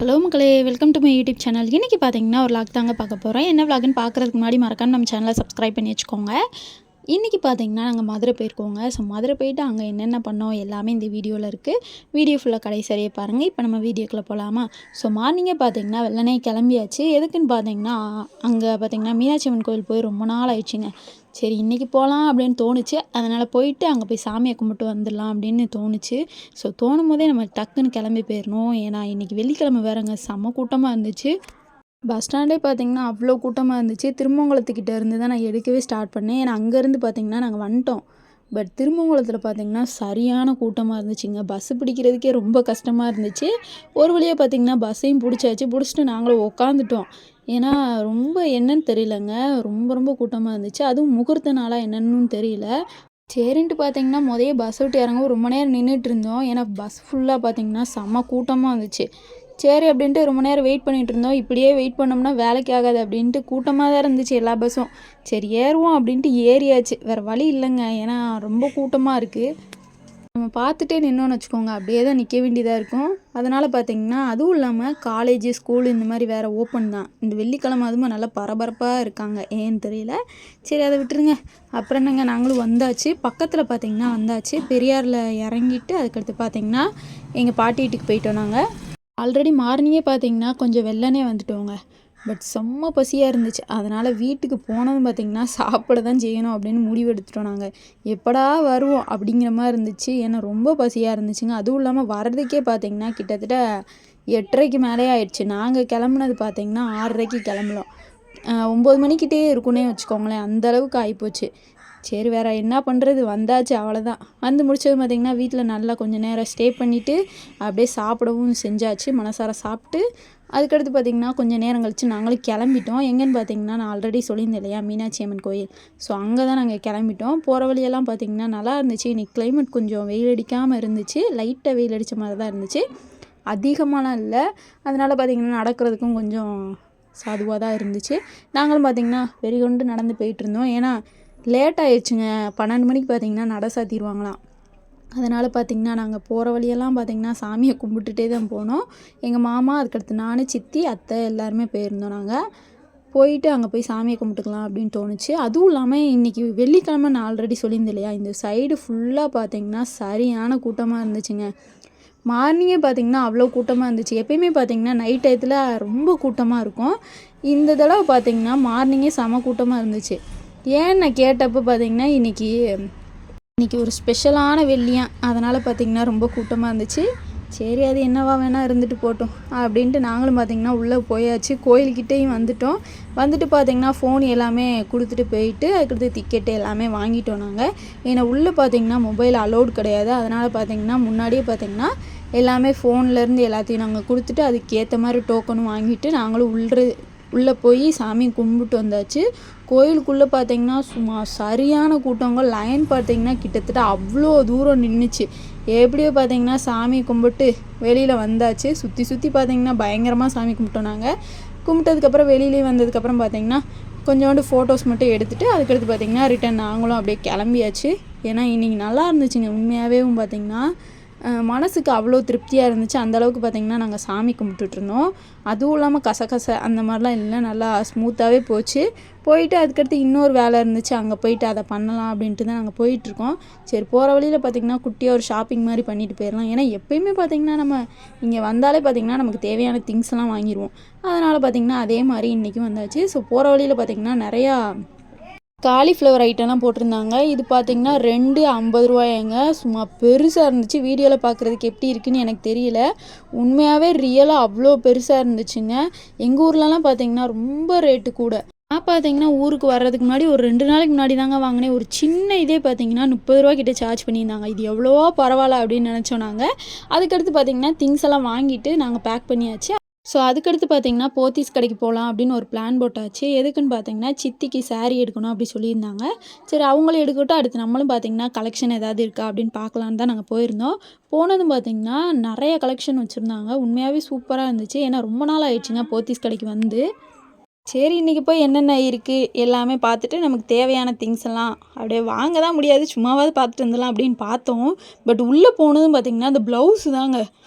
Hello மக்களே, welcome to my YouTube channel. இன்றைக்கி பார்த்தீங்கன்னா ஒரு விளாக் தாங்க பார்க்க போகிறோம். என்ன விளாக்னு பார்க்குறதுக்கு முன்னாடி மறக்காம நம்ம சேனலை சப்ஸ்கிரைப் பண்ணி வச்சுக்கோங்க. இன்றைக்கி பார்த்தீங்கன்னா நாங்கள் மதுரை போயிருக்கோங்க. ஸோ மதுரை போயிட்டு அங்கே என்னென்ன பண்ணோம் எல்லாமே இந்த வீடியோவில் இருக்குது. வீடியோ ஃபுல்லாக கடைசியே பாருங்கள். இப்போ நம்ம வீடியோக்குள்ளே போகலாமா? ஸோ மார்னிங்கே பார்த்தீங்கன்னா வெள்ளனே கிளம்பியாச்சு. எதுக்குன்னு பார்த்தீங்கன்னா அங்கே பார்த்தீங்கன்னா மீனாட்சி அம்மன் கோயில் போய் ரொம்ப நாள் ஆயிடுச்சுங்க. சரி இன்றைக்கி போகலாம் அப்படின்னு தோணுச்சு. அதனால் போயிட்டு அங்கே போய் சாமியை கும்பிட்டு வந்துடலாம் அப்படின்னு தோணுச்சு. ஸோ தோணும் போதே நம்ம டக்குன்னு கிளம்பி போயிடணும். ஏன்னா இன்றைக்கி வெள்ளிக்கிழமை வேறுங்க, செம்ம கூட்டமாக இருந்துச்சு. பஸ் ஸ்டாண்டே பார்த்திங்கன்னா அவ்வளோ கூட்டமாக இருந்துச்சு. திருமங்கலத்துக்கிட்ட இருந்து தான் நான் எடுக்கவே ஸ்டார்ட் பண்ணேன். ஏன்னா அங்கேருந்து பார்த்திங்கன்னா நாங்கள் வந்துட்டோம். பட் திருமங்கலத்தில் பார்த்திங்கன்னா சரியான கூட்டமாக இருந்துச்சுங்க. பஸ்ஸு பிடிக்கிறதுக்கே ரொம்ப கஷ்டமாக இருந்துச்சு. ஒரு வழியாக பார்த்திங்கன்னா பஸ்ஸையும் பிடிச்சாச்சு. பிடிச்சிட்டு நாங்களும் உக்காந்துட்டோம். ஏன்னா ரொம்ப என்னன்னு தெரியலங்க, ரொம்ப ரொம்ப கூட்டமாக இருந்துச்சு. அதுவும் முகூர்த்த நாளாக என்னன்னு தெரியல. சரின்ட்டு பார்த்தீங்கன்னா பஸ்ஸை விட்டு இறங்கவும் ரொம்ப நேரம் நின்றுட்டு இருந்தோம். ஏன்னா பஸ் ஃபுல்லாக பார்த்தீங்கன்னா செம்ம கூட்டமாக இருந்துச்சு. சரி அப்படின்ட்டு ரொம்ப நேரம் வெயிட் பண்ணிகிட்டு இருந்தோம். இப்படியே வெயிட் பண்ணோம்னா வேலைக்கு ஆகாது அப்படின்ட்டு கூட்டமாக தான் இருந்துச்சு எல்லா பஸ்ஸும். சரி ஏறுவோம் அப்படின்ட்டு ஏறியாச்சு. வேறு வழி இல்லைங்க, ஏன்னா ரொம்ப கூட்டமாக இருக்குது. நம்ம பார்த்துட்டே நின்னோன்னு வச்சுக்கோங்க, அப்படியே தான் நிற்க வேண்டியதாக இருக்கும். அதனால் பார்த்திங்கன்னா அதுவும் இல்லாமல் காலேஜு ஸ்கூலு இந்த மாதிரி வேறு ஓப்பன் தான். இந்த வெள்ளிக்கிழமை அதுவும் நல்லா பரபரப்பாக இருக்காங்க, ஏன்னு தெரியல. சரி அதை விட்டுருங்க. அப்புறம் என்னங்க, நாங்களும் வந்தாச்சு. பக்கத்தில் பார்த்திங்கன்னா வந்தாச்சு. பெரியாரில் இறங்கிட்டு அதுக்கடுத்து பார்த்திங்கன்னா எங்கள் பாட்டி வீட்டுக்கு போயிட்டோம். நாங்கள் ஆல்ரெடி மார்னிங்கே பார்த்திங்கன்னா கொஞ்சம் வெள்ளனே வந்துட்டோங்க. பட் செம்ம பசியாக இருந்துச்சு. அதனால் வீட்டுக்கு போனதும் பார்த்திங்கன்னா சாப்பிட தான் செய்யணும் அப்படின்னு முடிவு எடுத்துட்டோம். நாங்கள் எப்படா வருவோம் அப்படிங்கிற மாதிரி இருந்துச்சு. ஏன்னா ரொம்ப பசியாக இருந்துச்சுங்க. அதுவும் இல்லாமல் வர்றதுக்கே பார்த்திங்கன்னா கிட்டத்தட்ட 8:30க்கு மேலே ஆயிடுச்சு. நாங்கள் கிளம்புனது பார்த்திங்கன்னா 6:30க்கு கிளம்புனோம். 9 மணிக்கிட்டே இருக்குன்னே வச்சுக்கோங்களேன், அந்தளவுக்கு ஆகிப்போச்சு. சரி வேறு என்ன பண்ணுறது, வந்தாச்சு அவ்வளோதான். வந்து முடிச்சது பார்த்திங்கன்னா வீட்டில் நல்லா கொஞ்சம் நேரம் ஸ்டே பண்ணிவிட்டு அப்படியே சாப்பிடவும் செஞ்சாச்சு. மனசார சாப்பிட்டு அதுக்கடுத்து பார்த்திங்கன்னா கொஞ்சம் நேரம் கழித்து நாங்களும் கிளம்பிட்டோம். எங்கேன்னு பார்த்திங்கன்னா நான் ஆல்ரெடி சொல்லியிருந்தேன் இல்லையா, மீனாட்சி அம்மன் கோயில். ஸோ அங்கே தான் நாங்கள் கிளம்பிட்டோம். போகிற வழியெல்லாம் பார்த்திங்கன்னா நல்லா இருந்துச்சு. இன்றைக்கி கிளைமேட் கொஞ்சம் வெயில் அடிக்காமல் இருந்துச்சு. லைட்டாக வெயில் அடித்த மாதிரி தான் இருந்துச்சு, அதிகமாலாம் இல்லை. அதனால் பார்த்திங்கன்னா நடக்கிறதுக்கும் கொஞ்சம் சாதுவாக தான் இருந்துச்சு. நாங்களும் பார்த்திங்கன்னா வெறிகொண்டு நடந்து போயிட்டுருந்தோம். ஏன்னா லேட் ஆயிடுச்சுங்க. 12 மணிக்கு பார்த்திங்கன்னா நட சாத்திடுவாங்களாம். அதனால் பார்த்திங்கன்னா நாங்கள் போகிற வழியெல்லாம் பார்த்திங்கன்னா சாமியை கும்பிட்டுட்டே தான் போனோம். எங்கள் மாமா, அதுக்கடுத்து நான், சித்தி, அத்தை எல்லாருமே போயிருந்தோம். நாங்கள் போயிட்டு அங்கே போய் சாமியை கும்பிட்டுக்கலாம் அப்படின்னு தோணுச்சு. அதுவும் இல்லாமல் இன்றைக்கி வெள்ளிக்கிழமை நான் ஆல்ரெடி சொல்லியிருந்தேன் இல்லையா, இந்த சைடு ஃபுல்லாக பார்த்திங்கன்னா சரியான கூட்டமாக இருந்துச்சுங்க. மார்னிங்கே பார்த்திங்கன்னா அவ்வளோ கூட்டமாக இருந்துச்சு. எப்பயுமே பார்த்திங்கன்னா நைட் டயத்தில் ரொம்ப கூட்டமாக இருக்கும். இந்த தடவை பார்த்திங்கன்னா மார்னிங்கே செம கூட்டமாக இருந்துச்சு. ஏன்னு நான் கேட்டப்போ பார்த்திங்கன்னா இன்றைக்கி ஒரு ஸ்பெஷலான வெள்ளியாக, அதனால் பார்த்திங்கன்னா ரொம்ப கூட்டமாக இருந்துச்சு. சரி அது என்னவா வேணால் இருந்துட்டு போட்டோம் அப்படின்ட்டு நாங்களும் பார்த்திங்கன்னா உள்ளே போயாச்சு. கோயில்கிட்டேயும் வந்துட்டு பார்த்திங்கன்னா ஃபோன் எல்லாமே கொடுத்துட்டு போயிட்டு அதுக்கடுத்து டிக்கெட்டு எல்லாமே வாங்கிட்டோம் நாங்கள். ஏன்னா உள்ளே பார்த்திங்கன்னா மொபைல் அலோடு கிடையாது. அதனால் பார்த்திங்கன்னா முன்னாடியே பார்த்திங்கன்னா எல்லாமே ஃபோன்லேருந்து எல்லாத்தையும் நாங்கள் கொடுத்துட்டு அதுக்கேற்ற மாதிரி டோக்கனும் வாங்கிட்டு நாங்களும் உள்ளே போய் சாமி கும்பிட்டு வந்தாச்சு. கோயிலுக்குள்ளே பார்த்திங்கன்னா சும்மா சரியான கூட்டங்க. லைன் பார்த்திங்கன்னா கிட்டத்தட்ட அவ்வளோ தூரம் நின்றுச்சு. எப்படியோ பார்த்திங்கன்னா சாமி கும்பிட்டு வெளியில் வந்தாச்சு. சுற்றி பார்த்திங்கன்னா பயங்கரமாக சாமி கும்பிட்டோம். நாங்கள் கும்பிட்டதுக்கப்புறம் வெளியிலே வந்ததுக்கப்புறம் பார்த்திங்கன்னா கொஞ்சோண்டு ஃபோட்டோஸ் மட்டும் எடுத்துகிட்டு அதுக்கடுத்து பார்த்திங்கன்னா ரிட்டன் நாங்களும் அப்படியே கிளம்பியாச்சு. ஏன்னா இன்றைக்கி நல்லா இருந்துச்சுங்க. உண்மையாகவே பார்த்திங்கன்னா மனசுக்கு அவ்வளோ திருப்தியாக இருந்துச்சு. அந்தளவுக்கு பார்த்திங்கன்னா நாங்கள் சாமி கும்பிட்டுட்ருந்தோம். அதுவும் இல்லாமல் கசகச அந்த மாதிரிலாம் இல்லை, நல்லா ஸ்மூத்தாகவே போச்சு. போயிட்டு அதுக்கடுத்து இன்னொரு வேலை இருந்துச்சு, அங்கே போயிட்டு அதை பண்ணலாம் அப்படின்ட்டு தான் நாங்கள் போயிட்டுருக்கோம். சரி போகிற வழியில் பார்த்திங்கன்னா குட்டியாக ஒரு ஷாப்பிங் மாதிரி பண்ணிட்டு போயிடலாம். ஏன்னா எப்போயுமே பார்த்திங்கன்னா நம்ம இங்கே வந்தாலே பார்த்திங்கன்னா நமக்கு தேவையான திங்ஸ்லாம் வாங்கிடுவோம். அதனால் பார்த்திங்கன்னா அதே மாதிரி இன்றைக்கும் வந்தாச்சு. ஸோ போகிற வழியில் பார்த்திங்கன்னா நிறையா காலிஃப்ளவர் ஐட்டம்லாம் போட்டிருந்தாங்க. இது பார்த்திங்கன்னா 2 50 ரூபாயாங்க. சும்மா பெருசாக இருந்துச்சு. வீடியோவில் பார்க்குறதுக்கு எப்படி இருக்குதுன்னு எனக்கு தெரியல. உண்மையாகவே ரியலாக அவ்வளோ பெருசாக இருந்துச்சுங்க. எங்கள் ஊர்லலாம் பார்த்திங்கன்னா ரொம்ப ரேட்டு கூட. நான் பார்த்திங்கன்னா ஊருக்கு வர்றதுக்கு முன்னாடி ஒரு 2 நாளைக்கு முன்னாடி தாங்க வாங்கினேன். ஒரு சின்ன இதே பார்த்திங்கன்னா 30 ரூபா கிட்டே சார்ஜ் பண்ணியிருந்தாங்க. இது எவ்வளவோ பரவாயில்ல அப்படின்னு நினச்சோம் நாங்கள். அதுக்கடுத்து பார்த்திங்கன்னா திங்ஸ் எல்லாம் வாங்கிட்டு நாங்கள் பேக் பண்ணியாச்சு. ஸோ அதுக்கடுத்து பார்த்திங்கன்னா போத்தீஸ் கடைக்கு போகலாம் அப்படின்னு ஒரு பிளான் போட்டாச்சு. எதுக்குன்னு பார்த்திங்கன்னா சித்திக்கு சாரீ எடுக்கணும் அப்படி சொல்லியிருந்தாங்க. சரி அவங்களும் எடுக்கட்டும், அடுத்து நம்மளும் பார்த்திங்கன்னா கலெக்ஷன் ஏதாவது இருக்கா அப்படின்னு பார்க்கலான்னு தான் நாங்கள் போயிருந்தோம். போனதும் பார்த்திங்கன்னா நிறைய கலெக்ஷன் வச்சுருந்தாங்க. உண்மையாகவே சூப்பராக இருந்துச்சு. ஏன்னா ரொம்ப நாள் ஆயிடுச்சுங்க போத்தீஸ் கடைக்கு வந்து. சரி இன்றைக்கி போய் என்னென்ன இருக்குது எல்லாமே பார்த்துட்டு நமக்கு தேவையான திங்ஸ் எல்லாம் அப்படியே வாங்க தான் முடியாது, சும்மாவாவது பார்த்துட்டு வந்துடலாம் அப்படின்னு பார்த்தோம். பட் உள்ளே போனதும் பார்த்திங்கன்னா அந்த ப்ளவுஸு தாங்க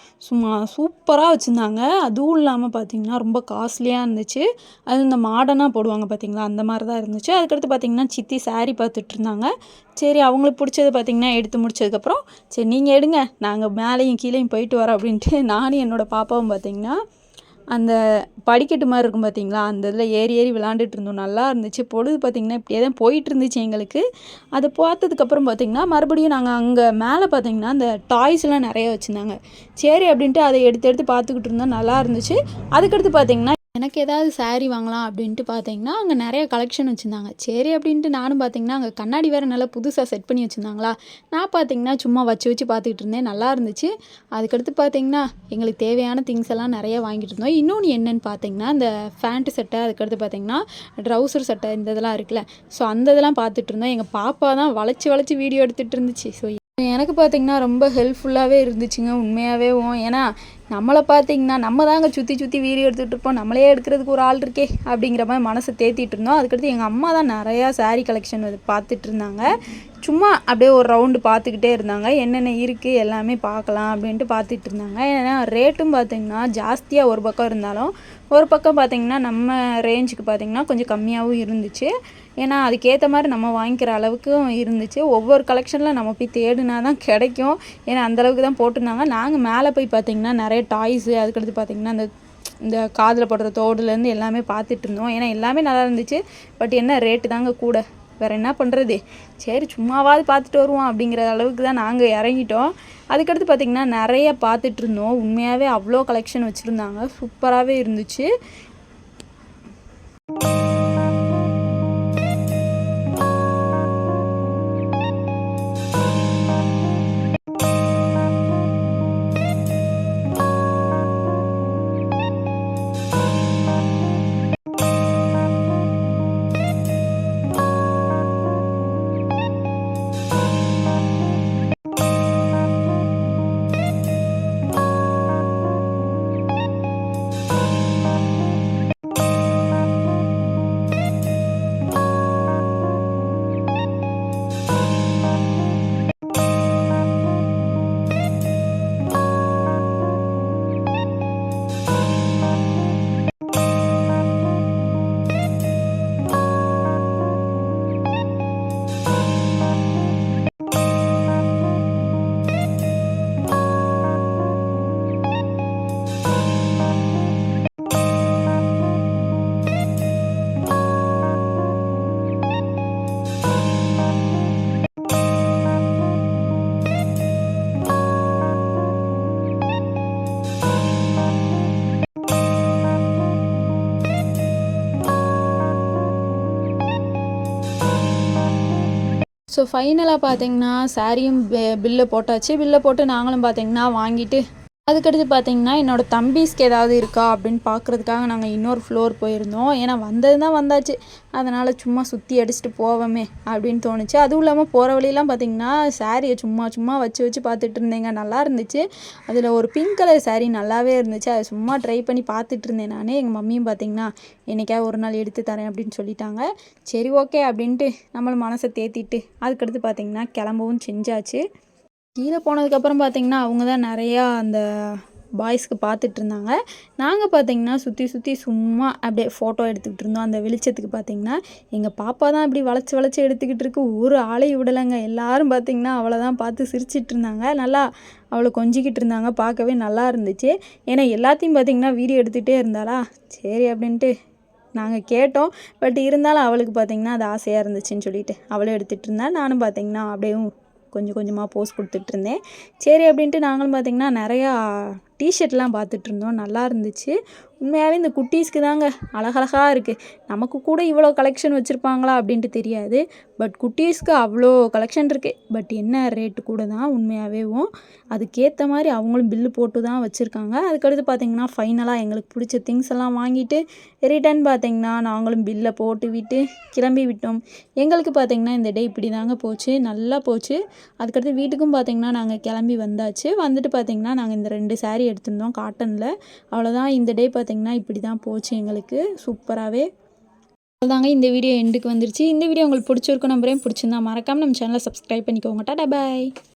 சும்மா சூப்பராக வச்சுருந்தாங்க. அதுவும் இல்லாமல் பார்த்திங்கன்னா ரொம்ப காஸ்ட்லியாக இருந்துச்சு. அது இந்த மாடர்னாக போடுவாங்க பார்த்திங்களா, அந்த மாதிரி தான் இருந்துச்சு. அதுக்கடுத்து பார்த்திங்கன்னா சித்தி சாரீ பார்த்துட்டு இருந்தாங்க. சரி அவங்களுக்கு பிடிச்சது பார்த்திங்கன்னா எடுத்து முடிச்சதுக்கப்புறம் சரி நீங்கள் எடுங்க, நாங்கள் மேலேயும் கீழேயும் போயிட்டு வரோம் அப்படின்ட்டு நானும் என்னோடய பாப்பாவும் பார்த்திங்கன்னா அந்த படிக்கட்டு மாதிரி இருக்கும் பார்த்தீங்களா, அந்த இதில் ஏறி ஏறி விளாண்டுட்டு இருந்தோம். நல்லா இருந்துச்சு. பொழுது பார்த்திங்கன்னா இப்படியே தான் போயிட்டு இருந்துச்சு எங்களுக்கு. அதை பார்த்ததுக்கப்புறம் பார்த்திங்கன்னா மறுபடியும் நாங்கள் அங்கே மேலே பார்த்திங்கன்னா அந்த டாய்ஸ்லாம் நிறைய வச்சுருந்தாங்க. சரி அப்படின்ட்டு அதை எடுத்து எடுத்து பார்த்துக்கிட்டு இருந்தோம். நல்லா இருந்துச்சு. அதுக்கடுத்து பார்த்திங்கன்னா எனக்கு ஏதாவது சாரீ வாங்கலாம் அப்படின்ட்டு பார்த்தீங்கன்னா அங்கே நிறைய கலெக்ஷன் வச்சுருந்தாங்க. சரி அப்படின்ட்டு நானும் பார்த்தீங்கன்னா அங்கே கண்ணாடி வேறு நல்லா புதுசாக செட் பண்ணி வச்சுருந்தாங்களா, நான் பார்த்தீங்கன்னா சும்மா வச்சு வச்சு பார்த்துக்கிட்டு இருந்தேன். நல்லா இருந்துச்சு. அதுக்கடுத்து பார்த்தீங்கன்னா எங்களுக்கு தேவையான திங்ஸ் எல்லாம் நிறைய வாங்கிட்டு இருந்தோம். இன்னொன்று என்னென்னு பார்த்தீங்கன்னா இந்த ஃபேண்ட்டு சட்டை, அதுக்கடுத்து பார்த்தீங்கன்னா ட்ரௌசர் சட்டை இந்த இதெல்லாம் இருக்குல்ல, ஸோ அந்த இதெல்லாம் பார்த்துட்டு இருந்தோம். எங்கள் பாப்பா தான் வளைச்சி வளைச்சி வீடியோ எடுத்துகிட்டு இருந்துச்சு. ஸோ எனக்கு பார்த்திங்கன்னா ரொம்ப ஹெல்ப்ஃபுல்லாகவே இருந்துச்சுங்க உண்மையாகவே. ஏன்னா நம்மளை பார்த்திங்கன்னா நம்ம தாங்க சுற்றி சுற்றி வீடியோ எடுத்துகிட்டு இருப்போம், நம்மளே எடுக்கிறதுக்கு ஒரு ஆள் இருக்கே அப்படிங்கிற மாதிரி மனசை தேத்திட்டு இருந்தோம். அதுக்கடுத்து எங்கள் அம்மா தான் நிறையா சாரீ கலெக்ஷன் பார்த்துட்டு இருந்தாங்க. சும்மா அப்படியே ஒரு ரவுண்டு பார்த்துக்கிட்டே இருந்தாங்க, என்னென்ன இருக்குது எல்லாமே பார்க்கலாம் அப்படின்ட்டு பார்த்துட்டு இருந்தாங்க. ஏன்னா ரேட்டும் பார்த்திங்கன்னா ஜாஸ்தியாக ஒரு பக்கம் இருந்தாலும் ஒரு பக்கம் பார்த்திங்கன்னா நம்ம ரேஞ்சுக்கு பார்த்திங்கன்னா கொஞ்சம் கம்மியாகவும் இருந்துச்சு. ஏன்னா அதுக்கேற்ற மாதிரி நம்ம வாங்கிக்கிற அளவுக்கும் இருந்துச்சு. ஒவ்வொரு கலெக்ஷனில் நம்ம போய் தேடினா தான் கிடைக்கும். ஏன்னா அந்தளவுக்கு தான் போட்டிருந்தாங்க. நாங்கள் மேலே போய் பார்த்திங்கன்னா நிறைய டாய்ஸு, அதுக்கடுத்து பார்த்திங்கன்னா இந்த காதில் போடுற தோடுலேருந்து எல்லாமே பார்த்துட்டு இருந்தோம். ஏன்னா எல்லாமே நல்லா இருந்துச்சு. பட் என்ன ரேட்டு தாங்க கூட, வேறு என்ன பண்ணுறது, சரி சும்மாவாவது பார்த்துட்டு வருவோம் அப்படிங்கிற அளவுக்கு தான் நாங்கள் இறங்கிட்டோம். அதுக்கடுத்து பார்த்திங்கன்னா நிறைய பார்த்துட்டு இருந்தோம். உண்மையாகவே அவ்வளோ கலெக்ஷன் வச்சுருந்தாங்க, சூப்பராகவே இருந்துச்சு. ஸோ ஃபைனலாக பார்த்தீங்கன்னா சாரியும் பில்லை போட்டாச்சு. பில்லை போட்டு நாங்களும் பார்த்தீங்கன்னா வாங்கிட்டு அதுக்கடுத்து பார்த்தீங்கன்னா என்னோடய தம்பிஸ்க்கு ஏதாவது இருக்கா அப்படின்னு பார்க்குறதுக்காக நாங்கள் இன்னொரு ஃப்ளோர் போயிருந்தோம். ஏன்னா வந்தது தான் வந்தாச்சு, அதனால் சும்மா சுற்றி அடிச்சுட்டு போவோமே அப்படின்னு தோணுச்சு. அதுவும் இல்லாமல் போகிற வழியெல்லாம் பார்த்திங்கன்னா சாரியை சும்மா சும்மா வச்சு வச்சு பார்த்துட்டு இருந்தேங்க. நல்லா இருந்துச்சு. அதில் ஒரு பிங்க் கலர் சாரீ நல்லாவே இருந்துச்சு. அதை சும்மா ட்ரை பண்ணி பார்த்துட்டு இருந்தேன் நான். எங்கள் மம்மியும் பார்த்திங்கன்னா என்றைக்காவது ஒரு நாள் எடுத்து தரேன் அப்படின்னு சொல்லிட்டாங்க. சரி ஓகே அப்படின்ட்டு நம்மளும் மனசை தேத்திட்டு அதுக்கடுத்து பார்த்திங்கன்னா கிளம்பவும் செஞ்சாச்சு. கீழே போனதுக்கப்புறம் பார்த்திங்கன்னா அவங்க தான் நிறையா அந்த பாய்ஸ்க்கு பார்த்துட்டு இருந்தாங்க. நாங்கள் பார்த்திங்கன்னா சுற்றி சுற்றி சும்மா அப்படியே ஃபோட்டோ எடுத்துக்கிட்டு இருந்தோம். அந்த வெளிச்சத்துக்கு பார்த்திங்கன்னா எங்கள் பாப்பா தான் அப்படி வளைச்சி வளைச்சி எடுத்துக்கிட்டு இருக்கு, ஒரு ஆளையும் விடலைங்க. எல்லோரும் பார்த்திங்கன்னா அவளை தான் பார்த்து சிரிச்சிட்டு இருந்தாங்க. நல்லா அவளை கொஞ்சிக்கிட்டு இருந்தாங்க. பார்க்கவே நல்லா இருந்துச்சு. ஏன்னா எல்லாத்தையும் பார்த்திங்கன்னா வீடியோ எடுத்துகிட்டே இருந்தாளா, சரி அப்படின்ட்டு நாங்கள் கேட்டோம். பட் இருந்தாலும் அவளுக்கு பார்த்திங்கன்னா அது ஆசையாக இருந்துச்சுன்னு சொல்லிட்டு அவளும் எடுத்துகிட்டு இருந்தா. நானும் பார்த்திங்கன்னா அப்படியே கொஞ்சம் கொஞ்சமாக போஸ் கொடுத்துட்ருந்தேன். சரி அப்படின்ட்டு நாங்களும் பார்த்திங்கன்னா நிறையா டிஷர்ட்லாம் பார்த்துட்டு இருந்தோம். நல்லா இருந்துச்சு. உண்மையாகவே இந்த குட்டீஸ்க்கு தாங்க அழகழகாக இருக்குது. நமக்கு கூட இவ்வளோ கலெக்ஷன் வச்சுருப்பாங்களா அப்படின்ட்டு தெரியாது. பட் குட்டீஸ்க்கு அவ்வளோ கலெக்ஷன் இருக்குது. பட் என்ன ரேட்டு கூட தான் உண்மையாகவேவும். அதுக்கேற்ற மாதிரி அவங்களும் பில்லு போட்டு தான் வச்சுருக்காங்க. அதுக்கடுத்து பார்த்திங்கன்னா ஃபைனலாக எங்களுக்கு பிடிச்ச திங்ஸ் எல்லாம் வாங்கிட்டு ரிட்டன் பார்த்திங்கன்னா நாங்களும் பில்லை போட்டு விட்டு கிளம்பி விட்டோம். எங்களுக்கு பார்த்திங்கன்னா இந்த டே இப்படி தாங்க போச்சு, நல்லா போச்சு. அதுக்கடுத்து வீட்டுக்கும் பார்த்திங்கன்னா நாங்கள் கிளம்பி வந்தாச்சு. வந்துட்டு பார்த்திங்கன்னா நாங்கள் இந்த 2 சாரீ எடுத்திருந்தோம் காட்டனில். அவ்வளோதான். இந்த டே பார்த்திங்கன்னா இப்படி தான் போச்சு எங்களுக்கு சூப்பராகவே. அதாங்க இந்த வீடியோ எண்டுக்கு வந்துருச்சு. இந்த வீடியோ உங்களுக்கு பிடிச்சிருக்கும் நம்புறேன். பிடிச்சிருந்தா மறக்காமல் நம்ம சேனலை சப்ஸ்கிரைப் பண்ணிக்கோங்க. டாடா பாய்.